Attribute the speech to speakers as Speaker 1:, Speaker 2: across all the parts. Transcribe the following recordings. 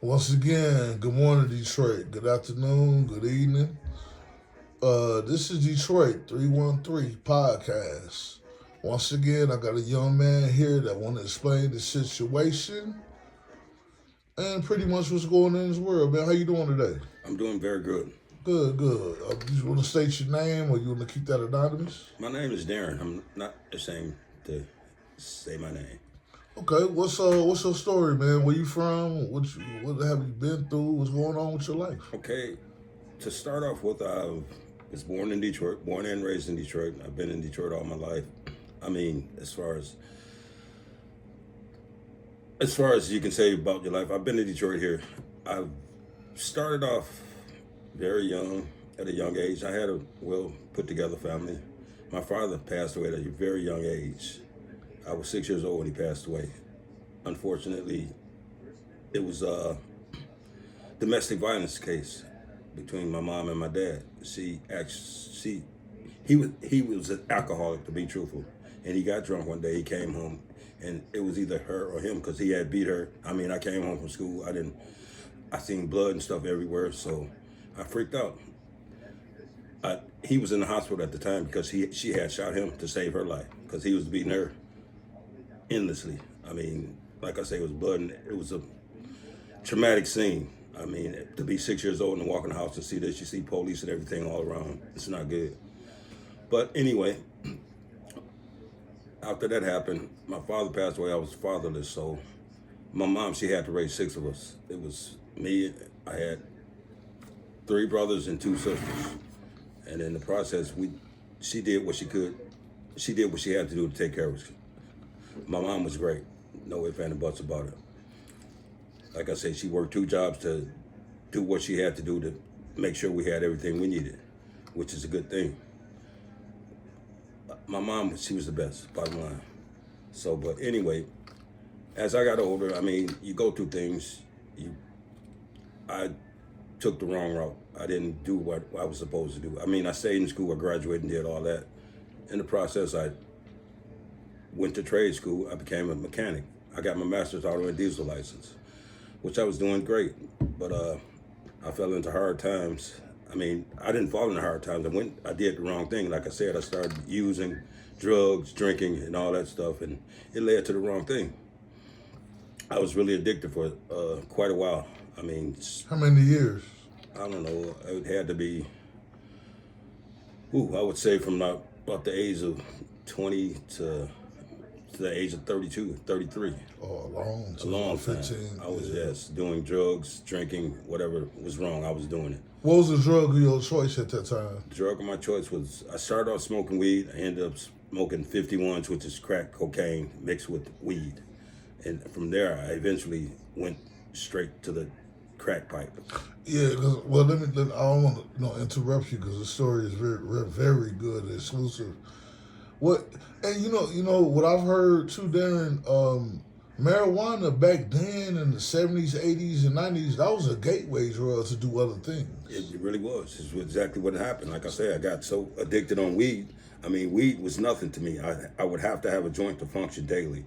Speaker 1: Once again, good morning, Detroit. Good afternoon, good evening. This is Detroit 313 podcast. Once again, I got a young man here that want to explain the situation and pretty much what's going on in his world, man. How you doing today?
Speaker 2: I'm doing very good.
Speaker 1: Good, good. You want to state your name or you want to keep that anonymous?
Speaker 2: My name is Darren. I'm not ashamed to say my name.
Speaker 1: Okay, what's your story, man? Where you from? What have you been through? What's going on with your life?
Speaker 2: Okay, to start off with, I was born in Detroit, born and raised in Detroit. I've been in Detroit all my life. I mean, as far as you can say about your life, I've been in Detroit here. I've started off very young, at a young age. I had a well put together family. My father passed away at a very young age. I was 6 years old when he passed away. Unfortunately, it was a domestic violence case between my mom and my dad. He was an alcoholic, to be truthful, and he got drunk one day. He came home, and it was either her or him because he had beat her. I mean, I came home from school. I seen blood and stuff everywhere, so I freaked out. He was in the hospital at the time because she had shot him to save her life because he was beating her endlessly. I mean, like I say, it was blood, and it was a traumatic scene. I mean, to be 6 years old and walk in the house and see this, you see police and everything all around. It's not good. But anyway, after that happened, my father passed away. I was fatherless, so my mom, she had to raise six of us. It was me. I had three brothers and two sisters, and in the process, she did what she could. She did what she had to do to take care of us. My mom was great. No ifs, ands, and buts about it. Like I said, she worked two jobs to do what she had to do to make sure we had everything we needed, which is a good thing. My mom, she was the best, bottom line. So, but anyway, as I got older, I mean, you go through things. I took the wrong route. I didn't do what I was supposed to do. I mean, I stayed in school, I graduated and did all that. In the process, I went to trade school. I became a mechanic. I got my master's auto and diesel license, which I was doing great. But I fell into hard times. I mean, I didn't fall into hard times. I did the wrong thing. Like I said, I started using drugs, drinking, and all that stuff, and it led to the wrong thing. I was really addicted for quite a while. I mean,
Speaker 1: How many years?
Speaker 2: I don't know. It had to be, I would say from about the age of 20 to the age of 32, 33.
Speaker 1: Oh, a long
Speaker 2: A
Speaker 1: time.
Speaker 2: long time.
Speaker 1: 15.
Speaker 2: I was
Speaker 1: Yeah.
Speaker 2: just doing drugs, drinking, whatever was wrong, I was doing it.
Speaker 1: What was the drug of your choice at that time?
Speaker 2: The drug of my choice was, I started off smoking weed. I ended up smoking 51s, which is crack cocaine mixed with weed. And from there, I eventually went straight to the crack pipe.
Speaker 1: Yeah, because I don't want to interrupt you because the story is very good and exclusive. What and you know what I've heard too, Darren. Marijuana back then in the 70s, 80s, and 90s, that was a gateway drug to do other things.
Speaker 2: It really was. It's exactly what happened. Like I said, I got so addicted on weed. I mean, weed was nothing to me. I would have to have a joint to function daily.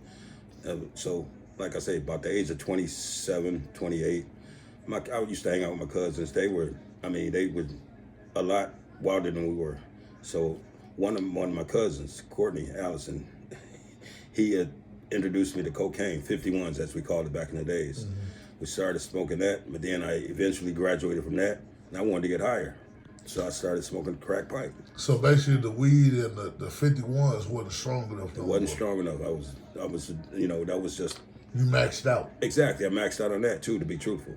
Speaker 2: So, like I say, about the age of 27, 28, I used to hang out with my cousins. They were a lot wilder than we were. So, one of my cousins, Courtney Allison, he had introduced me to cocaine, 51s as we called it back in the days. Mm-hmm. We started smoking that, but then I eventually graduated from that, and I wanted to get higher. So I started smoking crack pipe.
Speaker 1: So basically, the weed and the 51s wasn't strong enough.
Speaker 2: It wasn't strong enough. That was just...
Speaker 1: You maxed out.
Speaker 2: Exactly. I maxed out on that, too, to be truthful.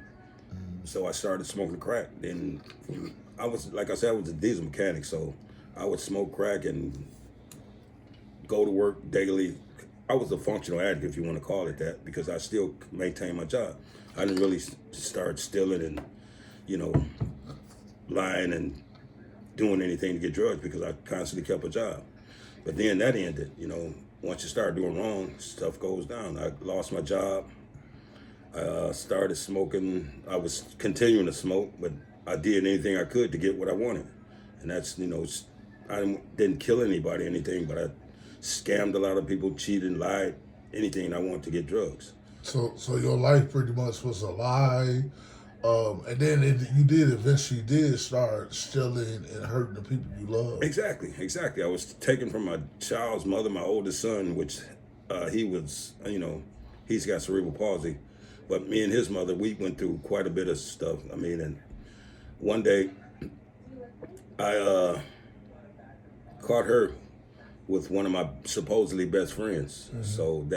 Speaker 2: So I started smoking crack. Then like I said, I was a diesel mechanic, so I would smoke crack and go to work daily. I was a functional addict, if you want to call it that, because I still maintained my job. I didn't really start stealing and, lying and doing anything to get drugs because I constantly kept a job. But then that ended, Once you start doing wrong, stuff goes down. I lost my job. I started smoking. I was continuing to smoke, but I did anything I could to get what I wanted. And that's, I didn't kill anybody or anything, but I scammed a lot of people, cheated, lied, anything I wanted to get drugs.
Speaker 1: So your life pretty much was a lie. And then you did eventually did start stealing and hurting the people you love.
Speaker 2: Exactly. I was taken from my child's mother, my oldest son, which he was, he's got cerebral palsy. But me and his mother, we went through quite a bit of stuff. I mean, and one day I caught her with one of my supposedly best friends. Mm-hmm. So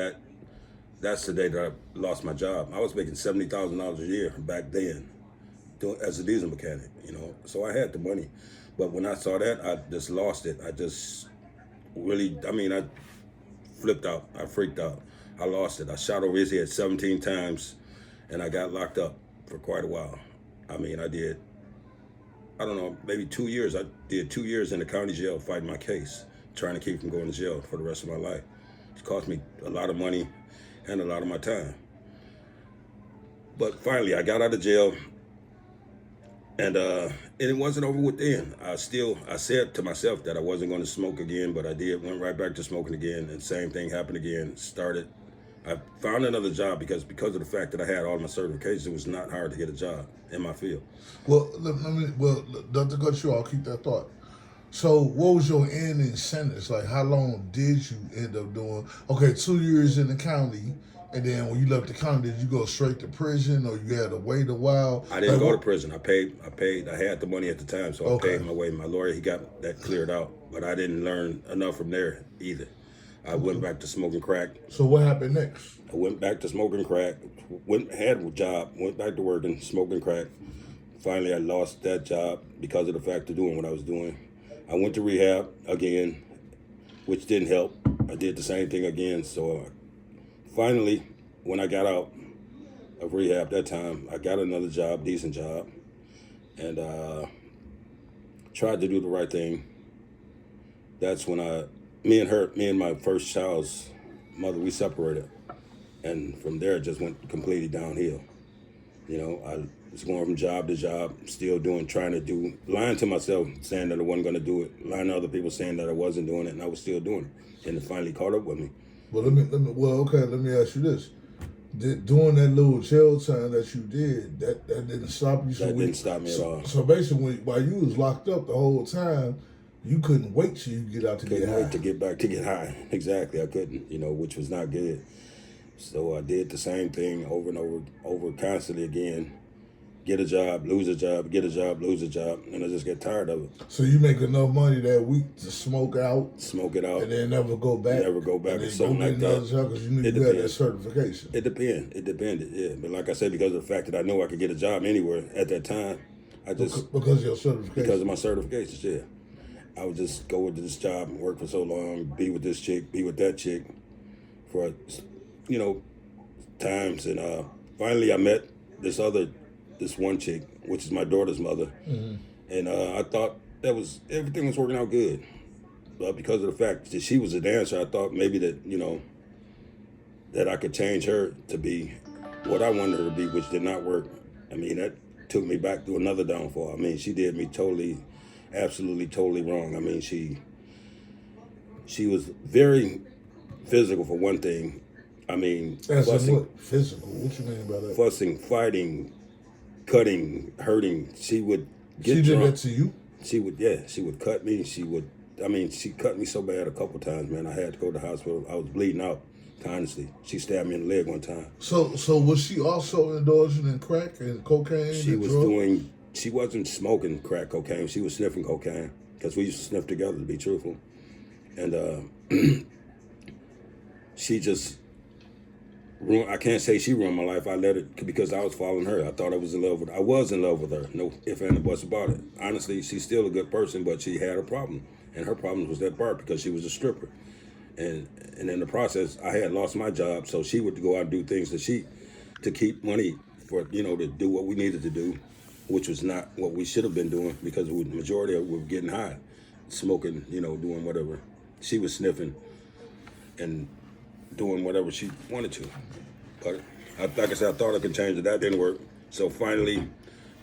Speaker 2: that's the day that I lost my job. I was making $70,000 a year back then, as a diesel mechanic. So I had the money, but when I saw that, I just lost it. I just really, I flipped out. I freaked out. I lost it. I shot over his head 17 times, and I got locked up for quite a while. I did, I don't know, maybe 2 years. I did 2 years in the county jail fighting my case, trying to keep from going to jail for the rest of my life. It cost me a lot of money and a lot of my time. But finally, I got out of jail, and it wasn't over with then. I said to myself that I wasn't going to smoke again, but I did. Went right back to smoking again, and same thing happened again. I found another job because of the fact that I had all my certifications. It was not hard to get a job in my field.
Speaker 1: Well, not to cut you off, keep that thought. So what was your ending sentence? Like, how long did you end up doing? Okay, 2 years in the county, and then when you left the county, did you go straight to prison, or you had to wait a while?
Speaker 2: I didn't go to prison. I paid. I had the money at the time, so I paid my way. My lawyer, he got that cleared out, but I didn't learn enough from there either. I went back to smoking crack.
Speaker 1: So what happened next?
Speaker 2: I went back to smoking crack, had a job, went back to working, smoking crack. Finally, I lost that job because of the fact of doing what I was doing. I went to rehab again, which didn't help. I did the same thing again. So finally, when I got out of rehab that time, I got another job, decent job, and tried to do the right thing. That's when me and my first child's mother, we separated. And from there, it just went completely downhill. I was going from job to job, still lying to myself, saying that I wasn't going to do it, lying to other people, saying that I wasn't doing it, and I was still doing it. And it finally caught up with me.
Speaker 1: Well, let me ask you this. During that little jail time that you did, that didn't stop you?
Speaker 2: That didn't stop me at all.
Speaker 1: So basically, while you was locked up the whole time, you couldn't wait till you get out to get high.
Speaker 2: Couldn't wait to get back to get high. Exactly, I couldn't, which was not good. So I did the same thing over and over constantly again. Get a job, lose a job, get a job, lose a job, and I just get tired of it.
Speaker 1: So you make enough money that week to smoke it out,
Speaker 2: and
Speaker 1: then never go back.
Speaker 2: Or something like that.
Speaker 1: Because you knew you had that certification.
Speaker 2: It depended, yeah. But like I said, because of the fact that I knew I could get a job anywhere at that time, because
Speaker 1: of your certification.
Speaker 2: Because of my certifications, yeah. I would just go with this job and work for so long, be with this chick, be with that chick, for times, and finally I met this one chick, which is my daughter's mother, and I thought everything was working out good, but because of the fact that she was a dancer, I thought maybe that that I could change her to be what I wanted her to be, which did not work. That took me back to another downfall. She did me absolutely totally wrong. She was very physical for one thing.
Speaker 1: Fussing. What? Physical? What you mean by that?
Speaker 2: Fussing, fighting, cutting, hurting. She would get
Speaker 1: She
Speaker 2: drunk.
Speaker 1: did that to you?
Speaker 2: She would cut me. She cut me so bad a couple times, man. I had to go to the hospital. I was bleeding out, honestly. She stabbed me in the leg one time.
Speaker 1: So was she also indulging in crack and cocaine?
Speaker 2: She wasn't smoking crack cocaine. She was sniffing cocaine, because we used to sniff together, to be truthful. And she just I can't say she ruined my life. I let it because I was following her. I thought I was in love with her. I was in love with her. No ifs, ands, or buts about it. Honestly, she's still a good person, but she had a problem. And her problem was that part, because she was a stripper. And in the process, I had lost my job, so she would go out and do things to keep money for, to do what we needed to do, which was not what we should have been doing, because the majority of it were getting high, smoking, doing whatever. She was sniffing and doing whatever she wanted to. But like I said, I thought I could change it. That didn't work. So finally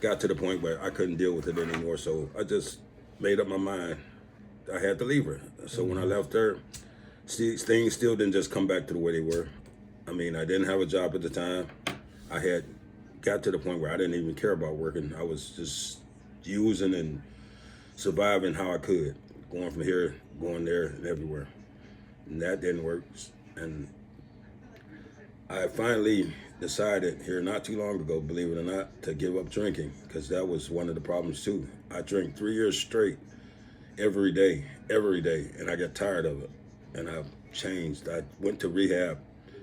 Speaker 2: got to the point where I couldn't deal with it anymore. So I just made up my mind. I had to leave her. So when I left her, things still didn't just come back to the way they were. I mean, I didn't have a job at the time. I had got to the point where I didn't even care about working. I was just using and surviving how I could, going from here, going there, and everywhere. And that didn't work. And I finally decided here not too long ago, believe it or not, to give up drinking, because that was one of the problems too. I drank 3 years straight, every day, and I got tired of it. And I've changed. I went to rehab,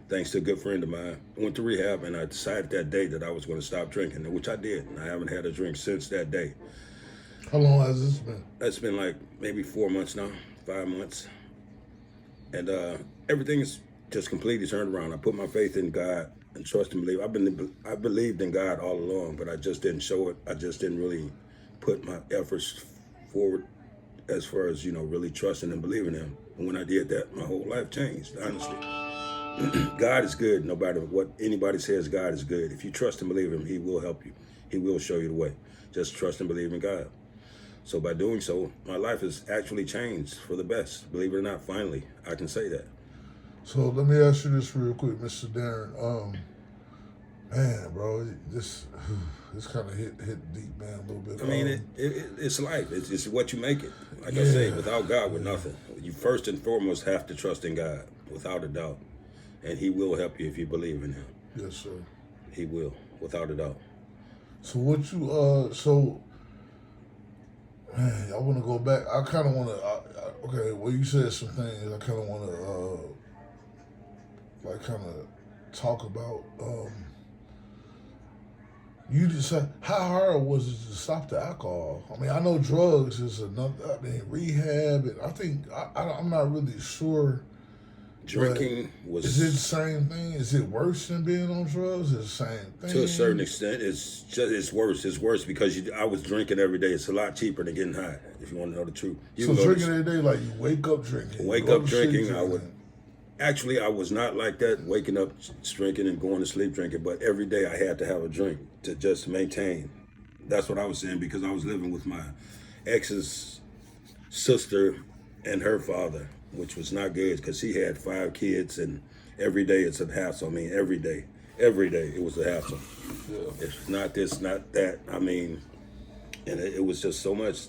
Speaker 2: thanks to a good friend of mine. I went to rehab, and I decided that day that I was going to stop drinking, which I did. And I haven't had a drink since that day.
Speaker 1: How long has this been?
Speaker 2: It's been like maybe 4 months now, 5 months. And everything's just completely turned around. I put my faith in God and trust and believe. I believed in God all along, but I just didn't show it. I just didn't really put my efforts forward as far as, really trusting and believing Him. And when I did that, my whole life changed, honestly. God is good, no matter what anybody says. God is good. If you trust and believe Him, He will help you. He will show you the way. Just trust and believe in God. So by doing so, my life has actually changed for the best. Believe it or not, finally, I can say that.
Speaker 1: So let me ask you this real quick, Mr. Darren. Man, bro, this kind of hit deep, man, a little bit.
Speaker 2: I mean, it's life. It's what you make it. Like I say, without God, we're nothing. You first and foremost have to trust in God, without a doubt. And He will help you if you believe in Him.
Speaker 1: Yes, sir.
Speaker 2: He will, without a doubt.
Speaker 1: So what you, man, I want to go back. I kind of want to, okay, well, you said some things I kind of want to, talk about. You decide, how hard was it to stop the alcohol? I mean, I know drugs is another, rehab, and I think, I'm not really sure.
Speaker 2: Drinking was...
Speaker 1: Is it the same thing? Is it worse than being on drugs? Is it the same thing?
Speaker 2: To a certain extent, it's worse. It's worse because I was drinking every day. It's a lot cheaper than getting high, if you want to know the truth.
Speaker 1: So drinking every day, like you wake up drinking?
Speaker 2: Wake up drinking, Actually, I was not like that, waking up drinking and going to sleep drinking, but every day I had to have a drink to just maintain. That's what I was saying, because I was living with my ex's sister and her father, which was not good because he had 5 kids, and every day it's a hassle. I mean, every day it was a hassle. Yeah. It's not this, not that. I mean, and it was just so much.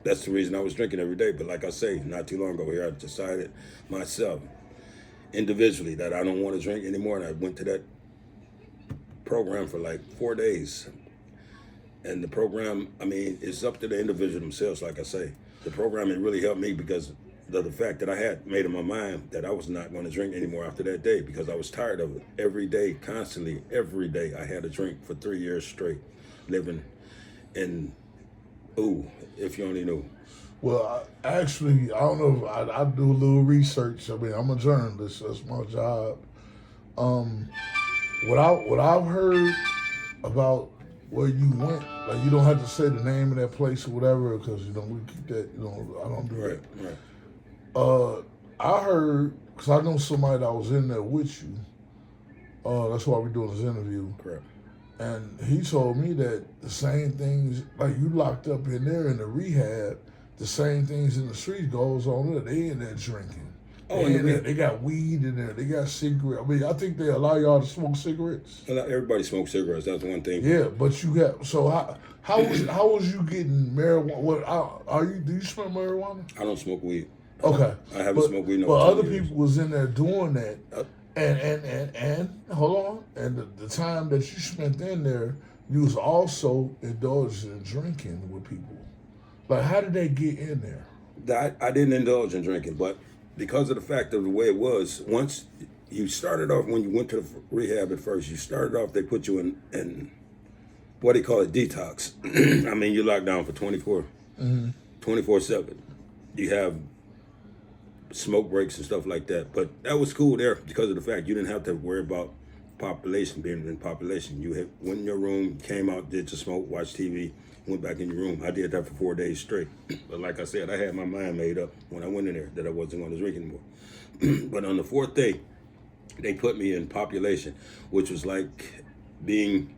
Speaker 2: That's the reason I was drinking every day. But like I say, not too long ago here, I decided myself, individually, that I don't want to drink anymore. And I went to that program for like 4 days. And the program, it's up to the individual themselves, like I say. The program, it really helped me because of the fact that I had made up my mind that I was not going to drink anymore after that day, because I was tired of it. Every day, constantly, every day, I had a drink for 3 years straight, living in... Ooh, if you only knew.
Speaker 1: Well, I don't know. I do a little research. I'm a journalist. That's my job. What I've heard about where you went, like, you don't have to say the name of that place or whatever, because we keep that. I don't do that.
Speaker 2: Right.
Speaker 1: I heard, because I know somebody that was in there with you. That's why we're doing this interview.
Speaker 2: Correct.
Speaker 1: And he told me that the same things, like you locked up in there in the rehab, the same things in the street goes on there. They in there drinking. They got weed in there. They got cigarettes. I think they allow y'all to smoke cigarettes.
Speaker 2: Everybody smokes cigarettes. That's one thing.
Speaker 1: Yeah, but you got, so how was you getting marijuana? Do you smoke marijuana?
Speaker 2: I don't smoke weed.
Speaker 1: Okay.
Speaker 2: I haven't smoked weed in
Speaker 1: over 10
Speaker 2: years.
Speaker 1: People was in there doing that. And hold on, and the time that you spent in there, you was also indulged in drinking with people. Like, how did they get in there?
Speaker 2: I didn't indulge in drinking, but because of the fact of the way it was, once you started off, when you went to the rehab at first, you started off, they put you in what they call a detox. You're locked down for 24/7. You have smoke breaks and stuff like that, but that was cool there because of the fact you didn't have to worry about being in population. You went in your room, came out, did your smoke, watched TV, went back in your room. I did that for 4 days straight. But like I said, I had my mind made up when I went in there that I wasn't going to drink anymore. But on the 4th day, they put me in population, which was like being...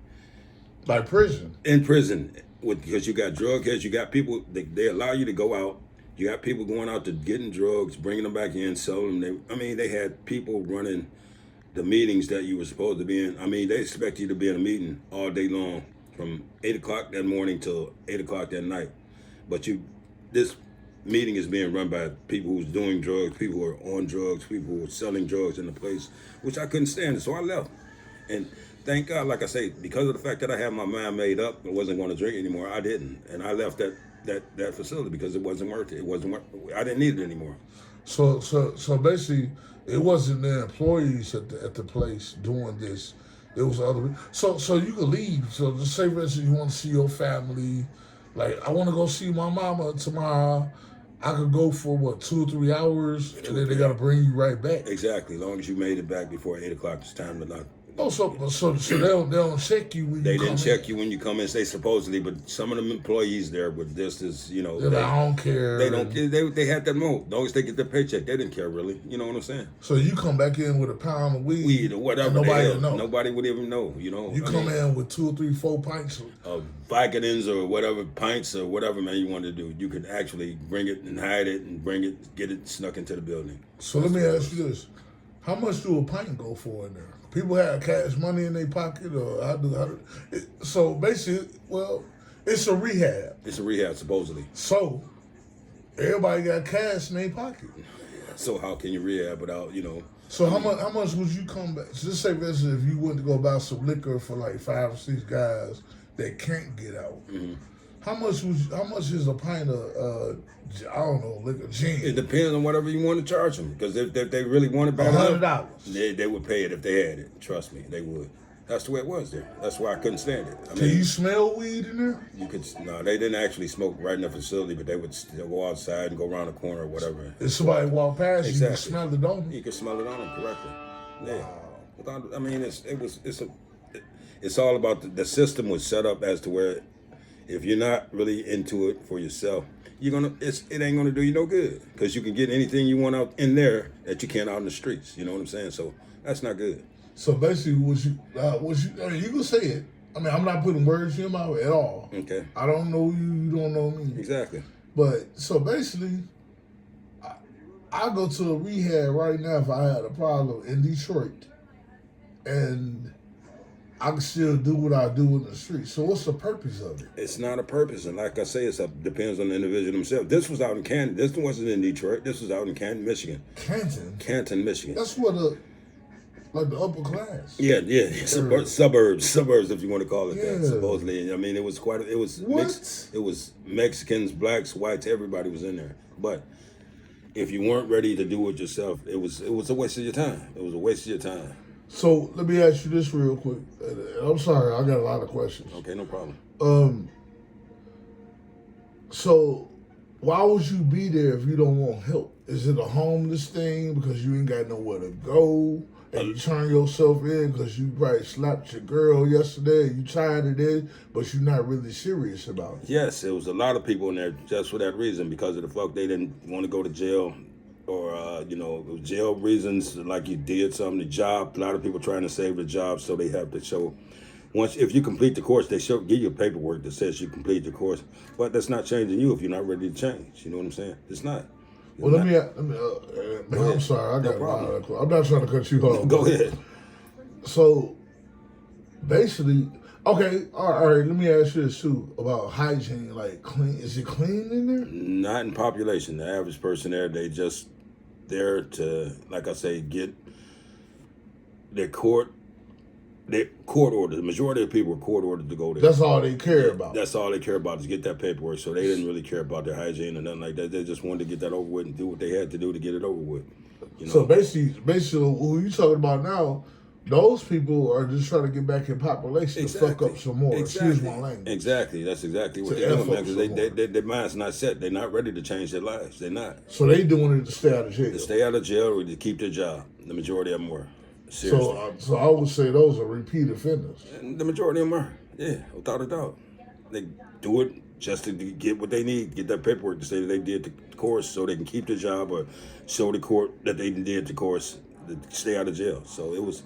Speaker 1: Like prison?
Speaker 2: In prison, because you got drug heads, you got people, they allow you to go out. You got people going out to getting drugs, bringing them back in, selling them. They had people running the meetings that you were supposed to be in. They expect you to be in a meeting all day long from 8 o'clock that morning till 8 o'clock that night. But this meeting is being run by people who's doing drugs, people who are on drugs, people who are selling drugs in the place, which I couldn't stand. So I left. And thank God, like I say, because of the fact that I had my mind made up and wasn't going to drink anymore, I didn't. And I left that facility because it wasn't worth it. I didn't need it anymore.
Speaker 1: So basically, it wasn't the employees at the place doing this. It was other people. So you could leave. So just say, for instance, you want to see your family. Like, I want to go see my mama tomorrow. I could go for 2 or 3 hours, and then they got to bring you right back.
Speaker 2: Exactly. As long as you made it back before 8 o'clock, it's time to knock.
Speaker 1: Oh, so they don't check you when
Speaker 2: they
Speaker 1: you come in?
Speaker 2: They didn't check you when you come in. They supposedly, but some of them employees there were just as,
Speaker 1: They're like, I don't care.
Speaker 2: They don't. They had that mode. As long as they get their paycheck, they didn't care really. You know what I'm saying?
Speaker 1: So you come back in with a pound of weed
Speaker 2: or whatever.
Speaker 1: Nobody would know.
Speaker 2: Nobody would even know.
Speaker 1: You come in with 2 or 3, 4 pints
Speaker 2: of Vicodins or whatever, pints or whatever, man, you wanted to do. You could actually bring it and hide it and get it snuck into the building.
Speaker 1: So let me ask you this: how much do a pint go for in there? People have cash money in their pocket, or so basically, it's a rehab.
Speaker 2: It's a rehab, supposedly.
Speaker 1: So everybody got cash in their pocket.
Speaker 2: So how can you rehab without,
Speaker 1: So how much would you come back? So just say, for instance, if you went to go buy some liquor for like 5 or 6 guys that can't get out, how much is a pint of I don't know, liquor, gin?
Speaker 2: It depends on whatever you want to charge them. Because if they really want it bad enough, they would pay it if they had it. Trust me, they would. That's the way it was there. That's why I couldn't stand it.
Speaker 1: Can you smell weed in there?
Speaker 2: You could. No, they didn't actually smoke right in the facility, but they would still go outside and go around the corner or whatever.
Speaker 1: If somebody walk past,
Speaker 2: exactly.
Speaker 1: You can smell it on them.
Speaker 2: You can smell it on them correctly. Yeah.
Speaker 1: Wow.
Speaker 2: It's all about the system was set up as to where if you're not really into it for yourself, it ain't gonna do you no good because you can get anything you want out in there that you can't out in the streets. You know what I'm saying? So that's not good.
Speaker 1: So basically, you can say it. I'm not putting words in your mouth at all.
Speaker 2: Okay.
Speaker 1: I don't know you. You don't know me.
Speaker 2: Exactly.
Speaker 1: But so basically, I go to a rehab right now if I had a problem in Detroit, and I can still do what I do in the street. So what's the purpose of it?
Speaker 2: It's not a purpose, and like I say, it depends on the individual himself. This was out in Canton. This wasn't in Detroit. This was out in Canton, Michigan. Canton, Michigan.
Speaker 1: That's what the upper class.
Speaker 2: Yeah. Suburbs, if you want to call it that. Supposedly, it was mixed. It was Mexicans, blacks, whites. Everybody was in there. But if you weren't ready to do it yourself, it was a waste of your time. It was a waste of your time.
Speaker 1: So let me ask you this real quick. I'm sorry, I got a lot of questions.
Speaker 2: Okay, no problem.
Speaker 1: So why would you be there if you don't want help? Is it a homeless thing because you ain't got nowhere to go and you turn yourself in because you probably slapped your girl yesterday and you tired of it, but you're not really serious about it?
Speaker 2: Yes, it was a lot of people in there just for that reason because of the fuck they didn't want to go to jail. Or, jail reasons, like you did something, the job. A lot of people trying to save the job, so they have to show. If you complete the course, they give you paperwork that says you complete the course. But that's not changing you if you're not ready to change. You know what I'm saying? It's not.
Speaker 1: Well, I'm sorry. I got a lot of questions. I'm not trying to cut you off.
Speaker 2: Go ahead.
Speaker 1: So, basically, okay, all right, let me ask you this, too, about hygiene. Like, clean. Is it clean in there?
Speaker 2: Not in population. The average person there, they just there to, like I say, get their court order. The majority of people were court ordered to go there.
Speaker 1: That's all they care about.
Speaker 2: That's all they care about is get that paperwork. So they didn't really care about their hygiene or nothing like that. They just wanted to get that over with and do what they had to do to get it over with.
Speaker 1: So basically, who you talking about now, those people are just trying to get back in population to fuck up some more.
Speaker 2: Exactly.
Speaker 1: Excuse my language.
Speaker 2: Exactly. That's exactly what they're doing, man, because their mind's not set. They're not ready to change their lives. They're not.
Speaker 1: So they doing it to stay out of jail.
Speaker 2: To stay out of jail or to keep their job. The majority of them were. Seriously.
Speaker 1: So I would say those are repeat offenders.
Speaker 2: And the majority of them are. Yeah, without a doubt. They do it just to get what they need, get that paperwork to say that they did the course so they can keep the job or show the court that they did the course to stay out of jail. So it was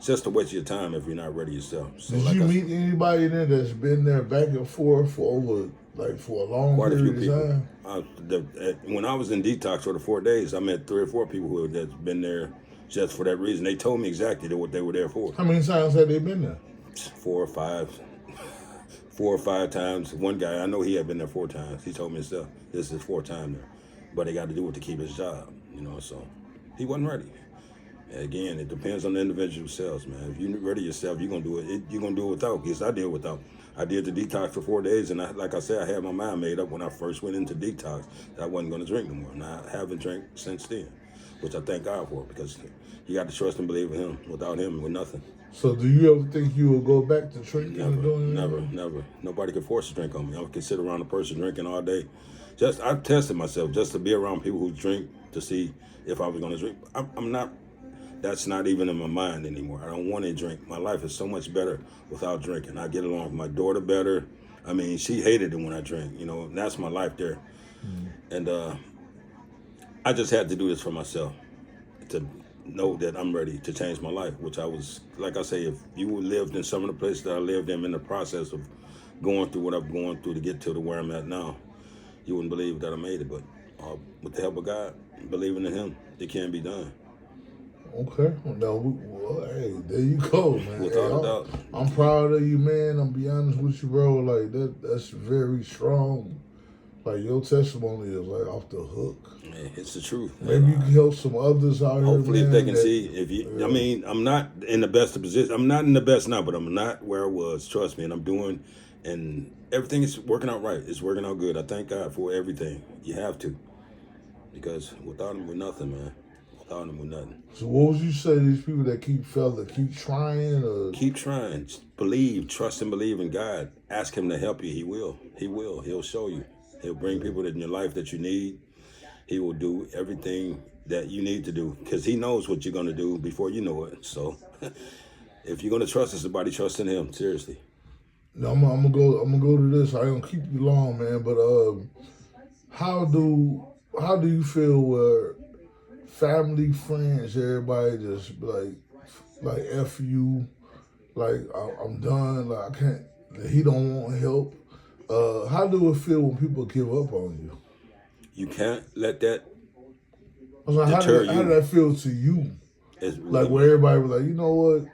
Speaker 2: just a waste of your time if you're not ready yourself. So
Speaker 1: Did you meet anybody in there that's been there back and forth for over like for a long
Speaker 2: Quite a few
Speaker 1: period of
Speaker 2: people.
Speaker 1: time?
Speaker 2: When I was in detox for the 4 days, I met 3 or 4 people who had been there just for that reason. They told me exactly what they were there for.
Speaker 1: How many times have they been there?
Speaker 2: 4 or 5, 4 or 5 times. One guy, I know he had been there 4 times. He told me himself, this is his 4th time there. But they got to do it to keep his job, so he wasn't ready. Again, it depends on the individual selves, man. If you're ready yourself, you're going to do it. You're going to do it without. Because I did without. I did the detox for 4 days, and like I said, I had my mind made up when I first went into detox that I wasn't going to drink no more. And I haven't drank since then, which I thank God for, because you got to trust and believe in Him. Without Him, we're nothing.
Speaker 1: So do you ever think you will go back to drinking?
Speaker 2: Never. Nobody can force a drink on me. I can sit around a person drinking all day. I've tested myself just to be around people who drink to see if I was going to drink. I'm not. That's not even in my mind anymore. I don't want to drink. My life is so much better without drinking. I get along with my daughter better. I mean, she hated it when I drank. And that's my life there. Mm-hmm. And I just had to do this for myself to know that I'm ready to change my life, which I was, like I say, if you lived in some of the places that I lived in the process of going through what I'm going through to get to where I'm at now, you wouldn't believe that I made it. But with the help of God, believing in Him, it can be done.
Speaker 1: Okay. Hey, there you go, man.
Speaker 2: Without a doubt.
Speaker 1: I'm proud of you, man. I'm be honest with you, bro. Like that's very strong. Like your testimony is like off the hook.
Speaker 2: Man, it's the truth.
Speaker 1: Maybe you can help some others out here.
Speaker 2: Hopefully, if they can see, if you, yeah. I mean, I'm not in the best of position. I'm not in the best now, but I'm not where I was. Trust me, and I'm doing, and everything is working out right. It's working out good. I thank God for everything. You have to, because without Him, we're nothing, man. Without Him, we're nothing.
Speaker 1: So, what would you say to these people that keep trying?
Speaker 2: Keep trying. Believe, trust, and believe in God. Ask Him to help you. He will. He will. He'll show you. He'll bring people in your life that you need. He will do everything that you need to do because He knows what you're going to do before you know it. So if you're going to trust somebody, trust in Him. Seriously.
Speaker 1: No, I'm gonna go to this. I ain't gonna keep you long, man. But how do you feel where family, friends, everybody just like F you, like I'm done, like I can't. He don't want help. How do it feel when people give up on you?
Speaker 2: You can't let that
Speaker 1: deter you. How did that feel to you? Like where everybody was like, you know what?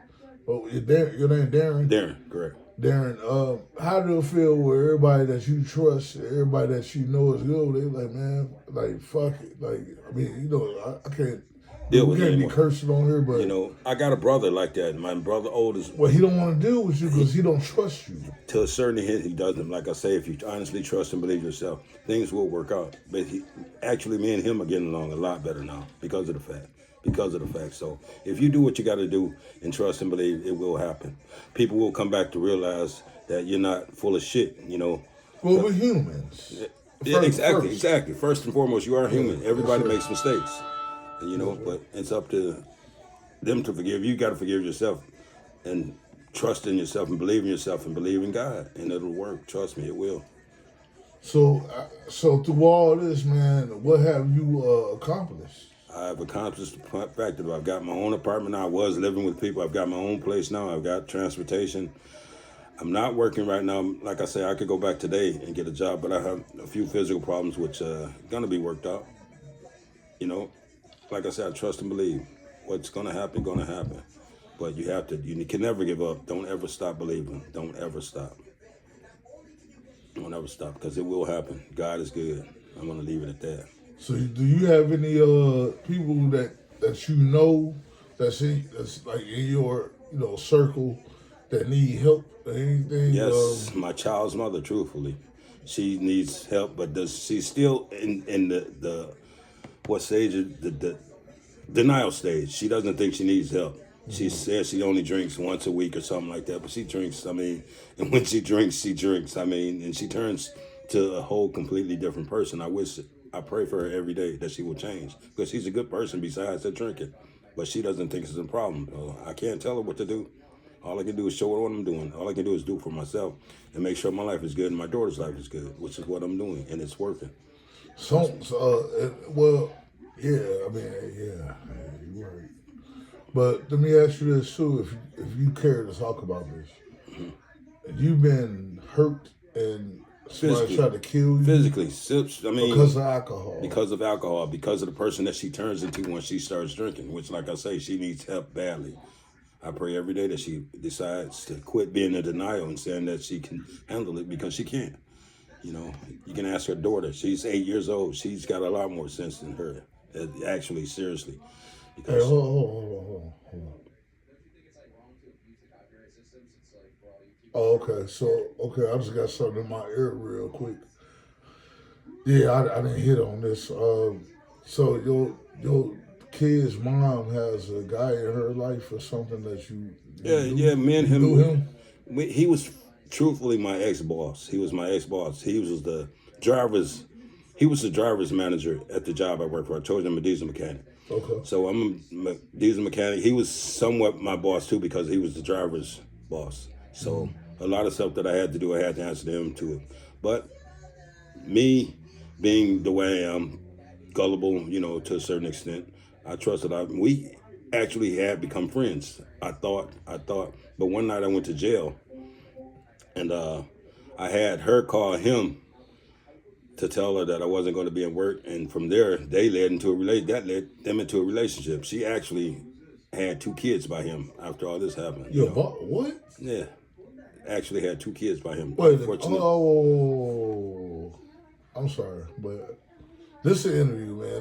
Speaker 1: Oh, your name Darren?
Speaker 2: Darren, correct.
Speaker 1: Darren, how do it feel where everybody that you trust, everybody that you know is good, they like, man, like, fuck it. Like, I mean, I can't deal with it. We can't be cursing on here, but
Speaker 2: I got a brother like that. My brother oldest.
Speaker 1: Well, he don't want to deal with you because he don't trust you.
Speaker 2: To a certain extent, he doesn't. Like I say, if you honestly trust and believe yourself, things will work out. But me and him are getting along a lot better now because of the fact. So if you do what you got to do and trust and believe, it will happen. People will come back to realize that you're not full of shit.
Speaker 1: Well, we're humans.
Speaker 2: Exactly. First and foremost, you are human. Everybody makes mistakes. But it's up to them to forgive. You got to forgive yourself and trust in yourself and believe in yourself and believe in God, and it'll work. Trust me, it will.
Speaker 1: So through all this, man, what have you accomplished?
Speaker 2: I've accomplished the fact that I've got my own apartment now. I was living with people. I've got my own place now. I've got transportation. I'm not working right now. Like I say, I could go back today and get a job, but I have a few physical problems which are going to be worked out. Like I said, I trust and believe. What's going to happen. But you can never give up. Don't ever stop believing. Don't ever stop. Don't ever stop because it will happen. God is good. I'm going to leave it at that.
Speaker 1: So do you have any people that that's like in your circle that need help or anything?
Speaker 2: Yes, my child's mother. Truthfully, she needs help, but she's still in the what stage? The denial stage. She doesn't think she needs help. Mm-hmm. She says she only drinks once a week or something like that, but she drinks. I mean, and when she drinks. I mean, and she turns to a whole completely different person. I pray for her every day that she will change because she's a good person besides the drinking, but she doesn't think it's a problem. I can't tell her what to do. All I can do is show her what I'm doing. All I can do is do for myself and make sure my life is good and my daughter's life is good, which is what I'm doing, and it's working.
Speaker 1: You're right. But let me ask you this too, if you care to talk about this. Mm-hmm. You've been hurt and Somebody tried to kill you
Speaker 2: physically. I mean,
Speaker 1: because of alcohol.
Speaker 2: Because of alcohol, because of the person that she turns into when she starts drinking. Which, like I say, she needs help badly. I pray every day that she decides to quit being in denial and saying that she can handle it, because she can't. You know, you can ask her daughter. She's 8 years old. She's got a lot more sense than her. Actually, seriously.
Speaker 1: Hey, hold on. Oh, okay. So, I just got something in my ear real quick. Yeah, I didn't hit on this. So your kid's mom has a guy in her life or something that you
Speaker 2: Yeah. Me and
Speaker 1: you knew him.
Speaker 2: He was truthfully my ex-boss. He was my ex-boss. Driver's. He was the driver's manager at the job I worked for. I told you I'm a diesel mechanic.
Speaker 1: Okay.
Speaker 2: So I'm a diesel mechanic. He was somewhat my boss too, because he was the driver's boss. So a lot of stuff that I had to do, I had to answer to him to it. But me being the way I am, gullible, to a certain extent, I trusted. We actually had become friends. I thought. But one night I went to jail, and I had her call him to tell her that I wasn't going to be at work, and from there that led them into a relationship. She actually had 2 kids by him after all this happened.
Speaker 1: What?
Speaker 2: Yeah, actually had 2 kids by him.
Speaker 1: Wait, I'm sorry, but this is an interview, man.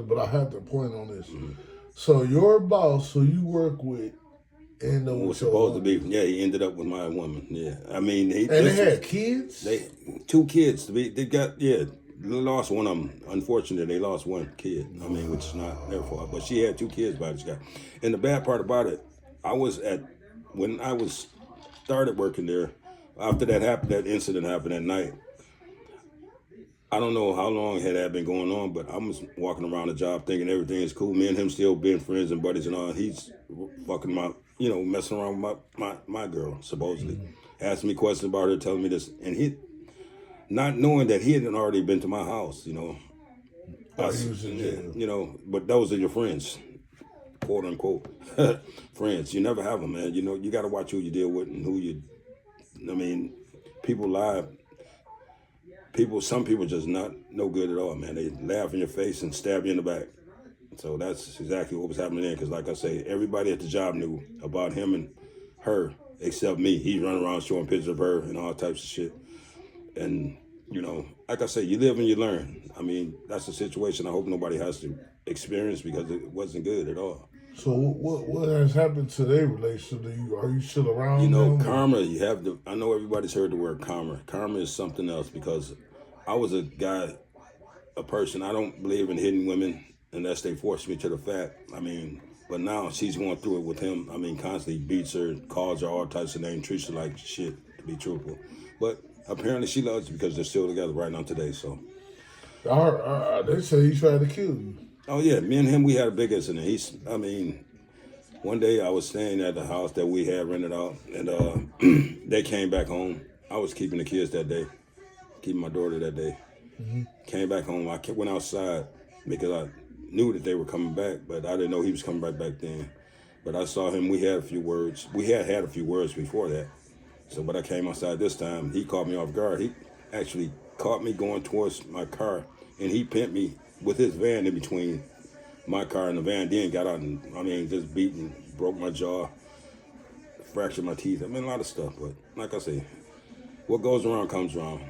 Speaker 1: But I have to point on this. Mm-hmm. So your boss, who you work with, ended up
Speaker 2: was supposed to be. Yeah, he ended up with my woman. Yeah, I mean,
Speaker 1: they had kids.
Speaker 2: 2 kids. They got They lost one of them. Unfortunately, they lost one kid. I mean, which is not their fault. But she had 2 kids by this guy. And the bad part about it, when I was started working there, after that incident happened at night. I don't know how long had that been going on, but I was walking around the job thinking everything is cool. Me and him still being friends and buddies and all. He's fucking messing around with my girl, supposedly. Asking me questions about her, telling me this. And he, not knowing that he had already been to my house, but those are your friends, quote unquote, friends. You never have them, man. You got to watch who you deal with and people lie. Some people just not no good at all, man. They laugh in your face and stab you in the back. So that's exactly what was happening there. Because like I say, everybody at the job knew about him and her except me. He's running around showing pictures of her and all types of shit. And, like I say, you live and you learn. I mean, that's a situation I hope nobody has to experience, because it wasn't good at all.
Speaker 1: So what has happened to their relationship? Are you still around them?
Speaker 2: Karma, I know everybody's heard the word karma. Karma is something else, because I was a person, I don't believe in hitting women unless they force me to the fact. But now she's going through it with him. Constantly beats her, calls her all types of names, treats her like shit, to be truthful. But apparently she loves you, because they're still together right now today, so.
Speaker 1: They say he tried to kill you.
Speaker 2: Oh yeah, me and him, we had a big incident. One day I was staying at the house that we had rented out, and they came back home. I was keeping the kids that day, keeping my daughter that day. Mm-hmm. Came back home. I went outside because I knew that they were coming back, but I didn't know he was coming back then. But I saw him. We had a few words. We had a few words before that. So, but I came outside this time. He caught me off guard. He actually caught me going towards my car, and he pinned me with his van in between my car and the van. Then got out and just beaten, broke my jaw, fractured my teeth. A lot of stuff. But like I say, what goes around comes around.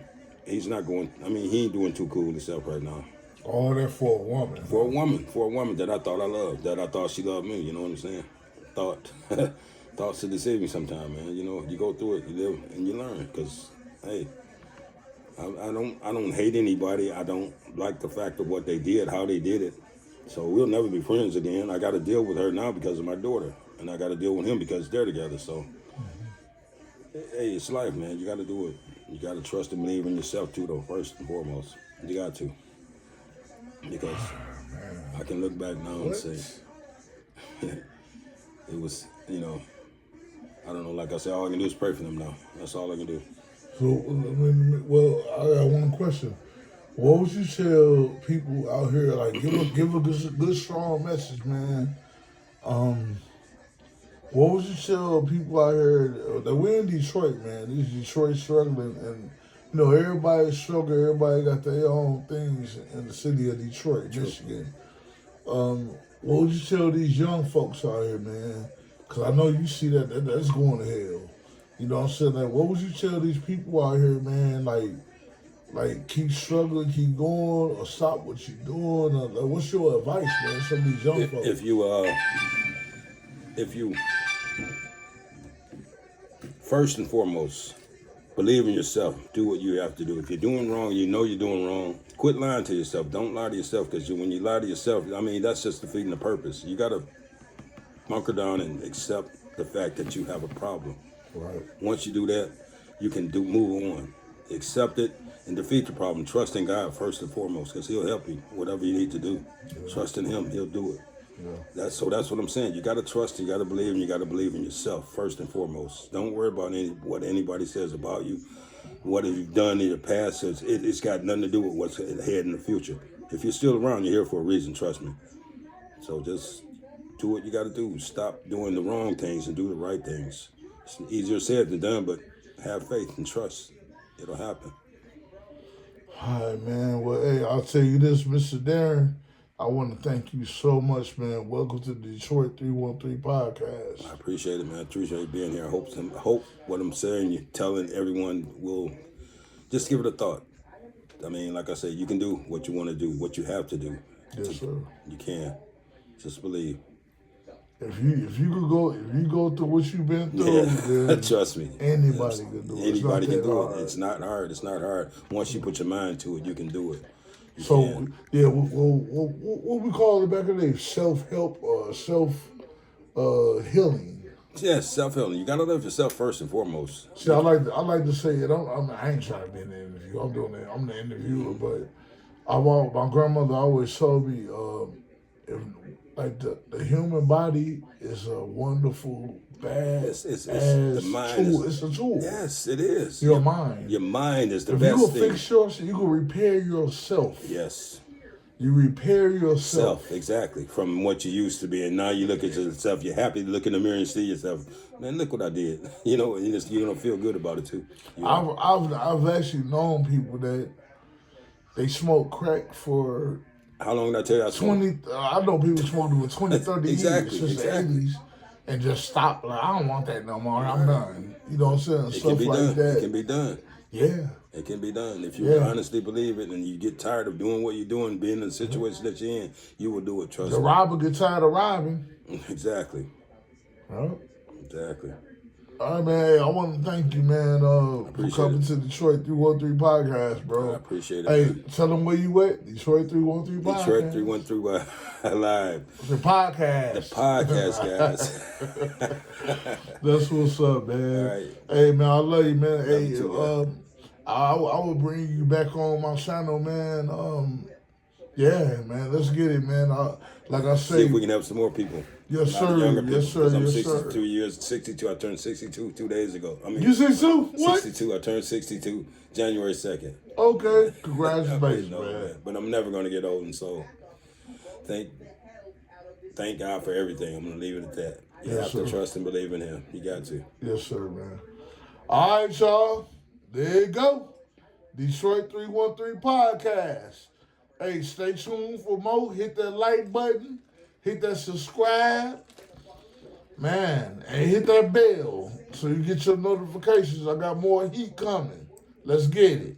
Speaker 2: He's not going. He ain't doing too cool himself right now.
Speaker 1: All that for a woman.
Speaker 2: For a woman that I thought I loved, that I thought she loved me. You know what I'm saying? Thoughts to deceive me sometimes, man. You go through it, you live and you learn. Cause hey, I don't hate anybody. I don't like the fact of what they did, how they did it. So we'll never be friends again. I got to deal with her now because of my daughter, and I got to deal with him because they're together. So, hey, it's life, man. You got to do it. You got to trust and believe in yourself too, though. First and foremost, you got to, because I can look back now and say it was, I don't know. Like I said, all I can do is pray for them now. That's all I can do.
Speaker 1: So, I got one question. What would you tell people out here? Like, give a good strong message, man. What would you tell people out here that we're in Detroit, man? This Detroit struggling, and You know, everybody's struggling. Everybody got their own things in the city of Detroit, Michigan. What would you tell these young folks out here, man? Because I know you see that's going to hell. You know what I'm saying? Like, what would you tell these people out here, man? Like keep struggling, keep going, or stop what you're doing. Or, like, what's your advice, man? Some of these young folks.
Speaker 2: If you first and foremost believe in yourself, do what you have to do. If you're doing wrong, you know you're doing wrong. Quit lying to yourself. Don't lie to yourself, because when you lie to yourself, I mean, that's just defeating the purpose. You got to bunker down and accept the fact that you have a problem.
Speaker 1: Right.
Speaker 2: Once you do that, you can move on. Accept it and defeat the problem. Trust in God first and foremost, because He'll help you, whatever you need to do. Yeah. Trust in Him, He'll do it. Yeah. That's what I'm saying. You got to trust, you got to believe, and you got to believe in yourself first and foremost. Don't worry about what anybody says about you. What have you done in your past? It's got nothing to do with what's ahead in the future. If you're still around, you're here for a reason, trust me. So just do what you got to do. Stop doing the wrong things and do the right things. It's easier said than done, but have faith and trust. It'll happen.
Speaker 1: All right, man. Well, hey, I'll tell you this, Mr. Darren. I want to thank you so much, man. Welcome to the Detroit 313 podcast.
Speaker 2: I appreciate it, man. I appreciate being here. I hope what I'm saying, you're telling everyone will just give it a thought. I mean, like I said, you can do what you want to do, what you have to do.
Speaker 1: Yes, sir.
Speaker 2: You can. Just believe.
Speaker 1: If you go through what you've been through, then
Speaker 2: trust me.
Speaker 1: Anybody can do it.
Speaker 2: Anybody can do it. It's not hard. It's not hard. Once you put your mind to it, you can do it.
Speaker 1: Yeah, what we call it back in the day, self-help or healing.
Speaker 2: Yes, self-healing. You gotta love yourself first and foremost.
Speaker 1: See, I like to say it. I ain't trying to be in the interview. I'm doing it. I'm the interviewer, but my grandmother always told me, the human body is a wonderful
Speaker 2: the mind
Speaker 1: tool. It's a tool.
Speaker 2: Yes, it is.
Speaker 1: Your mind.
Speaker 2: Your mind is the
Speaker 1: if
Speaker 2: best
Speaker 1: you
Speaker 2: thing.
Speaker 1: Fix yourself, you can repair yourself.
Speaker 2: Yes.
Speaker 1: You repair yourself.
Speaker 2: Exactly. From what you used to be, and now you look at yourself. You're happy to look in the mirror and see yourself. Man, look what I did. You know, and you're gonna feel good about it too.
Speaker 1: I've actually known people that they smoke crack for.
Speaker 2: How long did I tell you I smoked?
Speaker 1: I know people smoked for 20, 30 years since the 80s and just stopped. Like, I don't want that no more. I'm done. You know what I'm saying? Stuff like that.
Speaker 2: It can be done.
Speaker 1: Yeah.
Speaker 2: It can be done. If you honestly believe it and you get tired of doing what you're doing, being in the situation that you're in, you will do it, trust me.
Speaker 1: The robber get tired of robbing.
Speaker 2: Exactly.
Speaker 1: Huh?
Speaker 2: Exactly.
Speaker 1: All right, man. I want to thank you, man, for coming to Detroit 313 podcast, bro.
Speaker 2: I appreciate it.
Speaker 1: Hey,
Speaker 2: man.
Speaker 1: Tell them where you at. Detroit 313 podcast.
Speaker 2: Detroit 313 live.
Speaker 1: The podcast.
Speaker 2: The podcast, guys.
Speaker 1: That's what's up, man.
Speaker 2: All right.
Speaker 1: Hey, man, I love you, man. Hey,
Speaker 2: you too,
Speaker 1: I will bring you back on my channel, man. Yeah, man. Let's get it, man. Like I say,
Speaker 2: see if we can help some more people.
Speaker 1: Yes, sir. Yes, sir.
Speaker 2: I'm
Speaker 1: yes,
Speaker 2: 62
Speaker 1: sir.
Speaker 2: years, 62. I turned 62 2 days ago. I mean,
Speaker 1: you 62? What?
Speaker 2: 62. I turned 62 January 2nd.
Speaker 1: Okay. Congratulations, man.
Speaker 2: But I'm never going to get old, and so thank God for everything. I'm going to leave it at that. You have to trust and believe in Him. You got to.
Speaker 1: Yes, sir, man. All right, y'all. There you go. Detroit 313 podcast. Hey, stay tuned for more. Hit that like button. Hit that subscribe. Man, and hit that bell so you get your notifications. I got more heat coming. Let's get it.